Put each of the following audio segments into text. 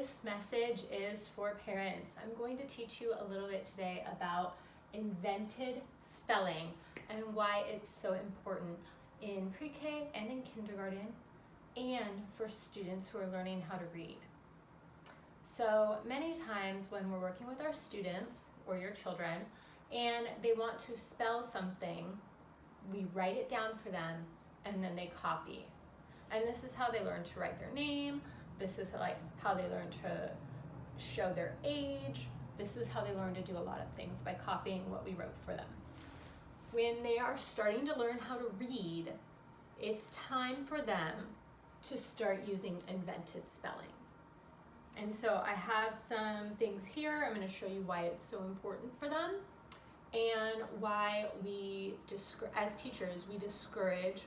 this message is for parents. I'm going to teach you a little bit today about invented spelling and why it's so important in pre-K and in kindergarten and for students who are learning how to read. So many times when we're working with our students or your children and they want to spell something, we write it down for them and then they copy. And this is how they learn to write their name. This is how they learn to show their age. This is how they learn to do a lot of things, by copying what we wrote for them. When they are starting to learn how to read, it's time for them to start using invented spelling. And so I have some things here. I'm going to show you why it's so important for them and why we, as teachers, we discourage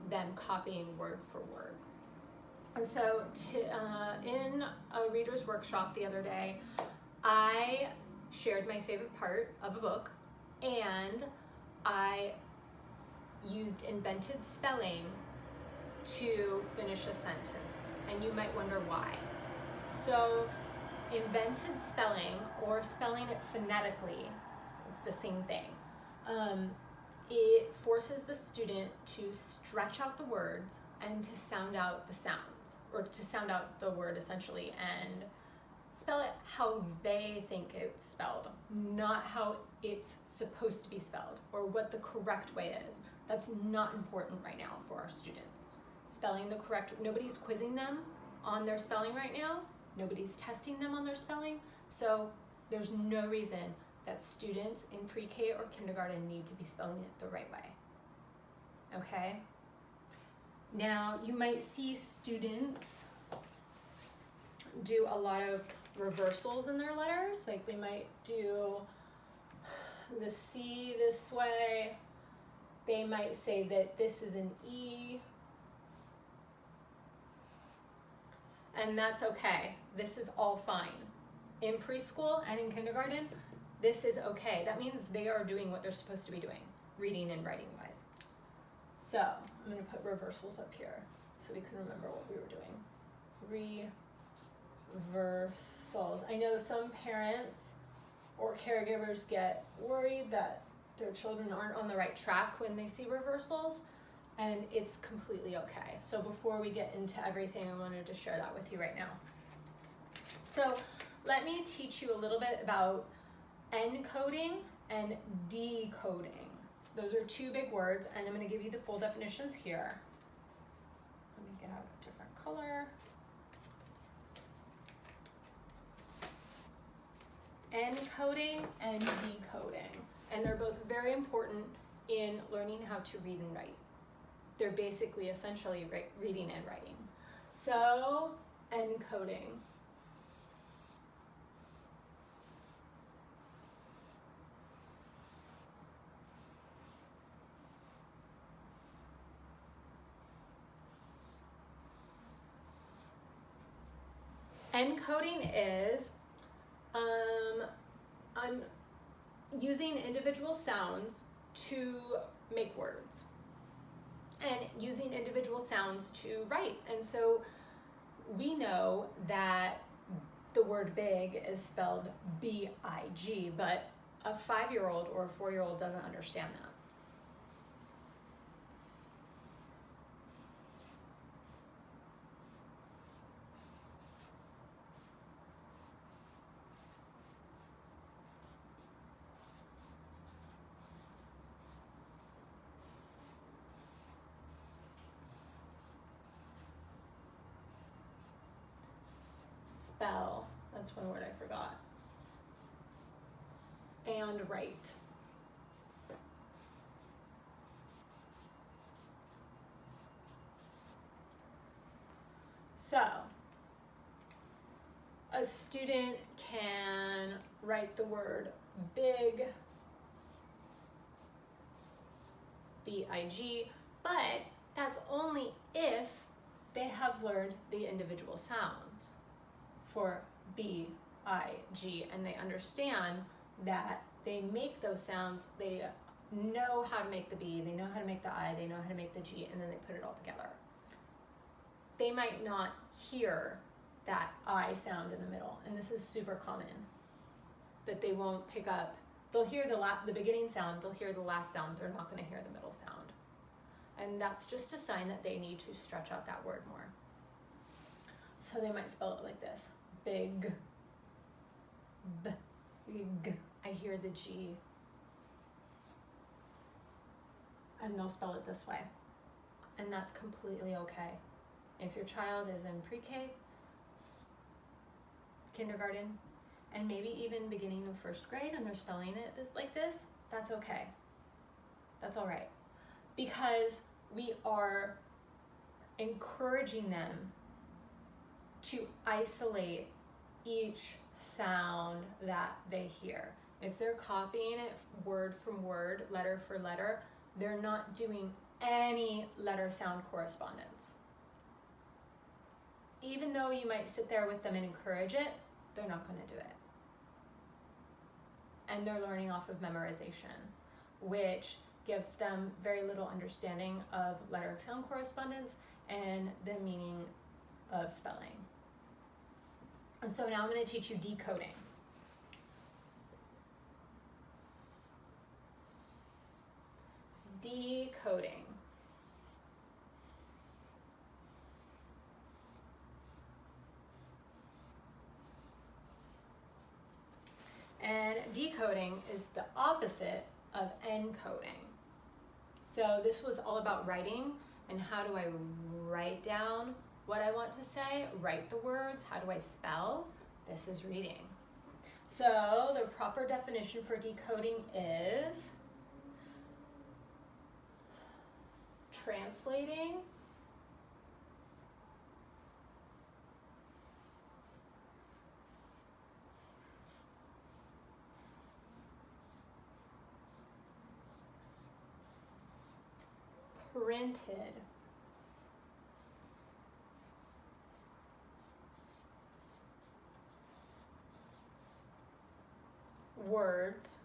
them copying word for word. And so in a reader's workshop the other day, I shared my favorite part of a book and I used invented spelling to finish a sentence. And you might wonder why. So invented spelling, or spelling it phonetically, it's the same thing. It forces the student to stretch out the words and to sound out the sounds, or to sound out the word essentially, and spell it how they think it's spelled, not how it's supposed to be spelled, or what the correct way is. That's not important right now for our students. Spelling the correct, nobody's quizzing them on their spelling right now, nobody's testing them on their spelling, so there's no reason that students in pre-K or kindergarten need to be spelling it the right way, okay? Now, you might see students do a lot of reversals in their letters, like they might do the C this way, they might say that this is an E, and that's okay. This is all fine. In preschool and in kindergarten, this is okay. That means they are doing what they're supposed to be doing, reading and writing wise. So I'm going to put reversals up here so we can remember what we were doing. Reversals. I know some parents or caregivers get worried that their children aren't on the right track when they see reversals, and it's completely okay. So before we get into everything, I wanted to share that with you right now. So let me teach you a little bit about encoding and decoding. Those are two big words, and I'm going to give you the full definitions here. Let me get out a different color. Encoding and decoding. And they're both very important in learning how to read and write. They're basically essentially reading and writing. So, encoding. Encoding is using individual sounds to make words and using individual sounds to write. And so we know that the word big is spelled B-I-G, but a 5-year-old or a 4-year-old doesn't understand that. Spell, that's one word I forgot. And write. So, a student can write the word big, B-I-G, but that's only if they have learned the individual sounds for B, I, G, and they understand that they make those sounds, they know how to make the B, they know how to make the I, they know how to make the G, and then they put it all together. They might not hear that I sound in the middle. And this is super common, that they won't pick up. They'll hear the beginning sound, they'll hear the last sound, they're not going to hear the middle sound. And that's just a sign that they need to stretch out that word more. So they might spell it like this: big, big. I hear the G. And they'll spell it this way. And that's completely okay. If your child is in pre-K, kindergarten, and maybe even beginning of first grade and they're spelling it like this, that's okay. That's all right. Because we are encouraging them to isolate each sound that they hear. If they're copying it word from word, letter for letter, they're not doing any letter sound correspondence. Even though you might sit there with them and encourage it, they're not going to do it. And they're learning off of memorization, which gives them very little understanding of letter sound correspondence and the meaning of spelling. And so now I'm going to teach you decoding. Decoding. And decoding is the opposite of encoding. So this was all about writing and how do I write down what I want to say, write the words, how do I spell? This is reading. So the proper definition for decoding is translating printed words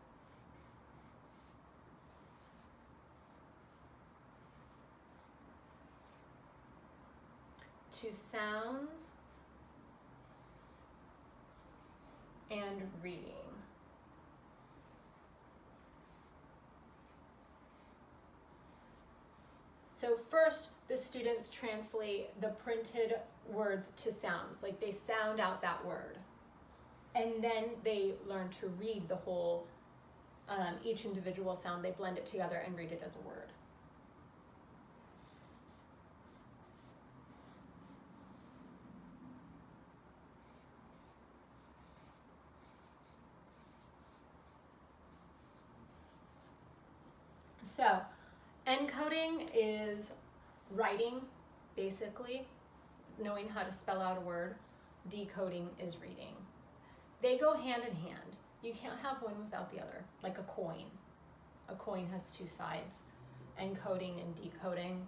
to sounds and reading. So first, the students translate the printed words to sounds, like they sound out that word. And then they learn to read the whole, each individual sound, they blend it together and read it as a word. So, encoding is writing, basically, knowing how to spell out a word. Decoding is reading. They go hand in hand. You can't have one without the other, like a coin. A coin has two sides. Encoding and decoding,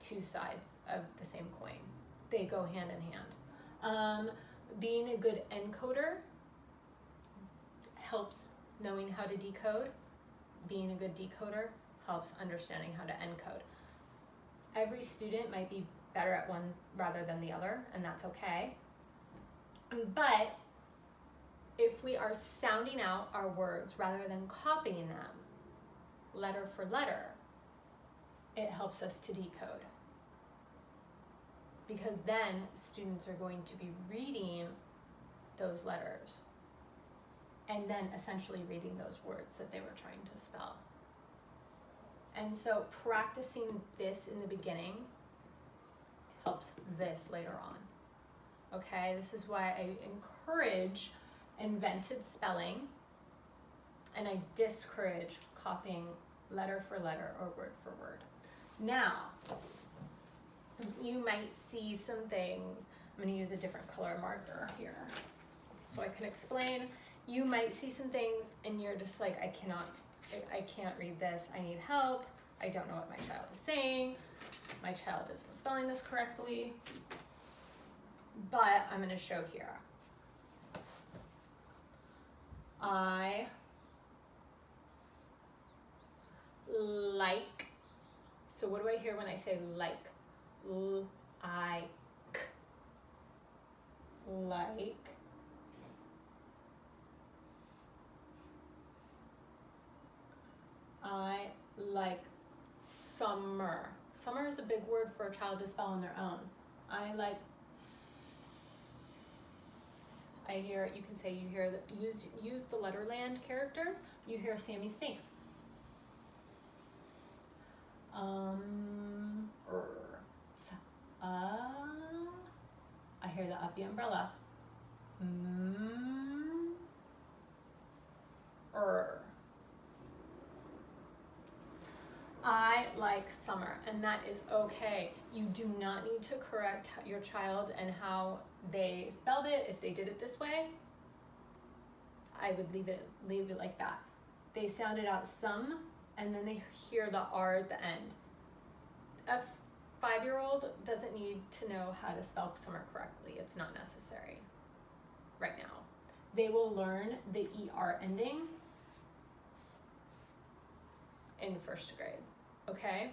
two sides of the same coin. They go hand in hand. Being a good encoder helps knowing how to decode. Being a good decoder helps understanding how to encode. Every student might be better at one rather than the other, and that's okay. But if we are sounding out our words rather than copying them, letter for letter, it helps us to decode. Because then students are going to be reading those letters and then essentially reading those words that they were trying to spell. And so practicing this in the beginning helps this later on. Okay, this is why I encourage invented spelling and I discourage copying letter for letter or word for word. Now, you might see some things. I'm going to use a different color marker here so I can explain. You might see some things and you're just like, I can't read this. I need help. I don't know what my child is saying. My child isn't spelling this correctly. But I'm going to show here. I like. So what do I hear when I say like? Like. like summer. Summer is a big word for a child to spell on their own. I like I hear, you can say, you hear use the letterland characters. You hear Sammy Snakes. I hear the uppy umbrella. I like summer, and that is okay. You do not need to correct your child and how they spelled it. If they did it this way, I would leave it like that. They sounded out some, and then they hear the R at the end. A 5-year-old doesn't need to know how to spell summer correctly. It's not necessary right now. They will learn the ER ending in 1st grade, okay?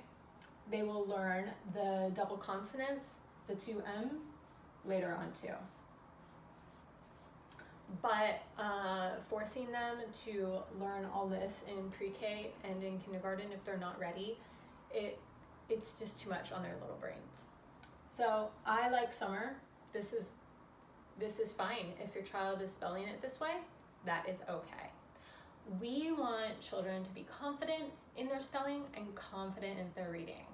They will learn the double consonants, the 2 M's, later on too. But forcing them to learn all this in pre-K and in kindergarten, if they're not ready, it's just too much on their little brains. So I like summer. This is fine. If your child is spelling it this way, that is okay. We want children to be confident in their spelling and confident in their reading.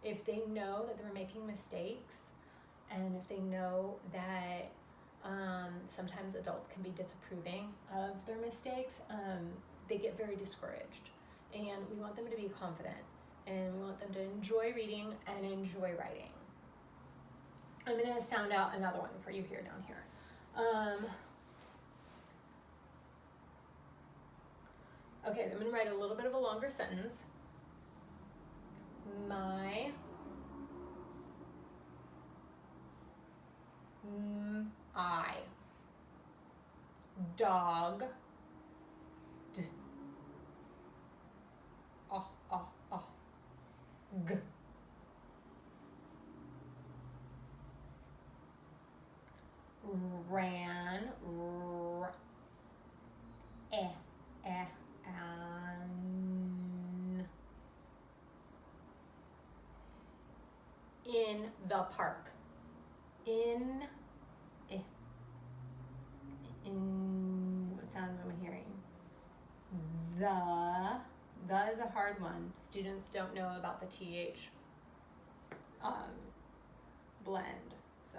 If they know that they're making mistakes, and if they know that sometimes adults can be disapproving of their mistakes, they get very discouraged. And we want them to be confident, and we want them to enjoy reading and enjoy writing. I'm going to sound out another one for you here down here. Okay, I'm going to write a little bit of a longer sentence. My I dog g ran in the park. In what sound am I hearing? The is a hard one. Students don't know about the TH blend. So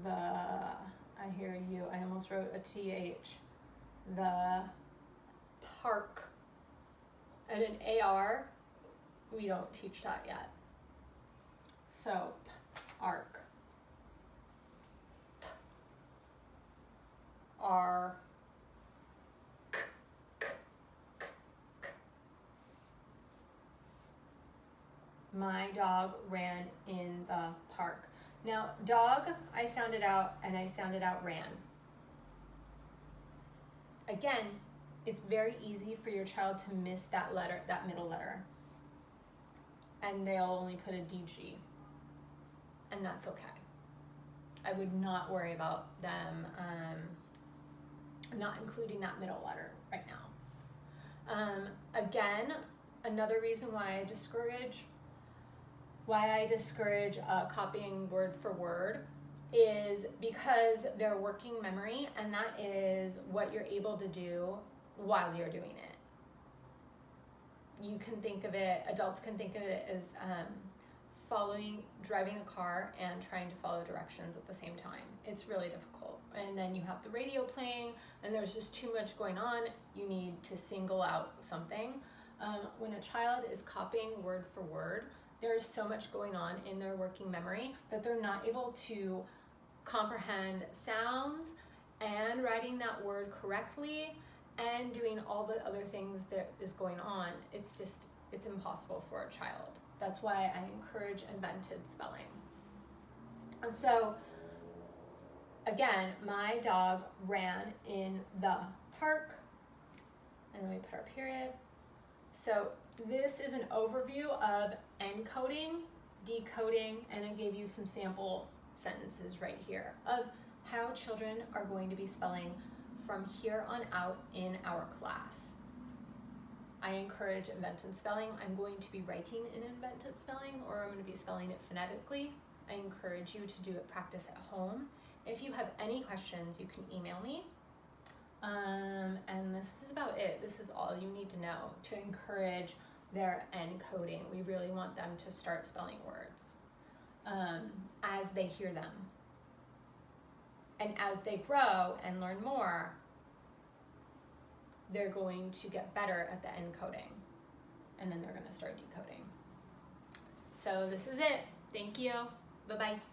I hear you. I almost wrote a TH. The park. And an AR, we don't teach that yet. So, arc. R. My dog ran in the park. Now, dog, I sounded out, and I sounded out ran. Again, it's very easy for your child to miss that letter, that middle letter. And they'll only put a DG. And that's okay. I would not worry about them not including that middle letter right now. Again, another reason why I discourage copying word for word is because they're working memory, and that is what you're able to do while you're doing it. You can think of it, adults can think of it as driving a car and trying to follow directions at the same time. It's really difficult. And then you have the radio playing, and there's just too much going on. You need to single out something. When a child is copying word for word, there's so much going on in their working memory that they're not able to comprehend sounds and writing that word correctly and doing all the other things that is going on. It's impossible for a child. That's why I encourage invented spelling. So again, my dog ran in the park, and then we put our period. So this is an overview of encoding, decoding, and I gave you some sample sentences right here of how children are going to be spelling from here on out in our class. I encourage invented spelling. I'm going to be writing in invented spelling, or I'm going to be spelling it phonetically. I encourage you to do it practice at home. If you have any questions, you can email me. And this is about it. This is all you need to know to encourage their encoding. We really want them to start spelling words as they hear them. And as they grow and learn more, they're going to get better at the encoding. And then they're going to start decoding. So this is it. Thank you. Bye-bye.